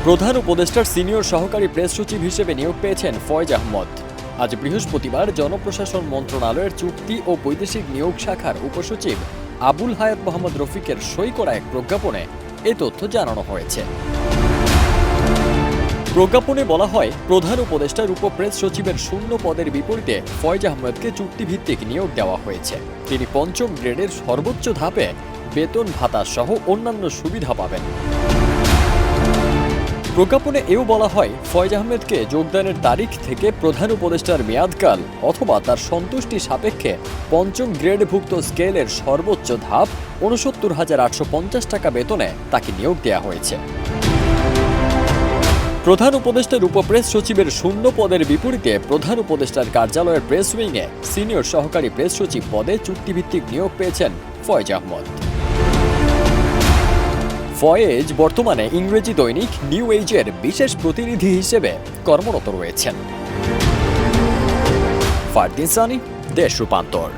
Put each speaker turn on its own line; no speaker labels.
প্রধান উপদেষ্টার সিনিয়র সহকারী প্রেস সচিব হিসেবে নিয়োগ পেয়েছেন ফয়েজ আহমদ। আজ বৃহস্পতিবার জনপ্রশাসন মন্ত্রণালয়ের চুক্তি ও বৈদেশিক নিয়োগ শাখার উপসচিব আবুল হায়াত মোহাম্মদ রফিকের সই করা এক প্রজ্ঞাপনে এ তথ্য জানানো হয়েছে। প্রজ্ঞাপনে বলা হয়, প্রধান উপদেষ্টার উপপ্রেস সচিবের শূন্য পদের বিপরীতে ফয়েজ আহমদকে চুক্তিভিত্তিক নিয়োগ দেওয়া হয়েছে। তিনি পঞ্চম গ্রেডের সর্বোচ্চ ধাপে বেতন ভাতা সহ অন্যান্য সুবিধা পাবেন। প্রজ্ঞাপনে এও বলা হয়, ফয়েজ আহমেদকে যোগদানের তারিখ থেকে প্রধান উপদেষ্টার মেয়াদকাল অথবা তার সন্তুষ্টি সাপেক্ষে পঞ্চম গ্রেডভুক্ত স্কেলের সর্বোচ্চ ধাপ ৬৯,৮৫০ টাকা বেতনে তাকে নিয়োগ দেওয়া হয়েছে। প্রধান উপদেষ্টার উপপ্রেস সচিবের শূন্য পদের বিপরীতে প্রধান উপদেষ্টার কার্যালয়ের প্রেস উইংয়ে সিনিয়র সহকারী প্রেস সচিব পদে চুক্তিভিত্তিক নিয়োগ পেয়েছেন ফয়েজ আহমদ। ফয়েজ বর্তমানে ইংরেজি দৈনিক নিউ এজের বিশেষ প্রতিনিধি হিসেবে কর্মরত রয়েছেন। ফারদিন সানি, দেশ রূপান্তর।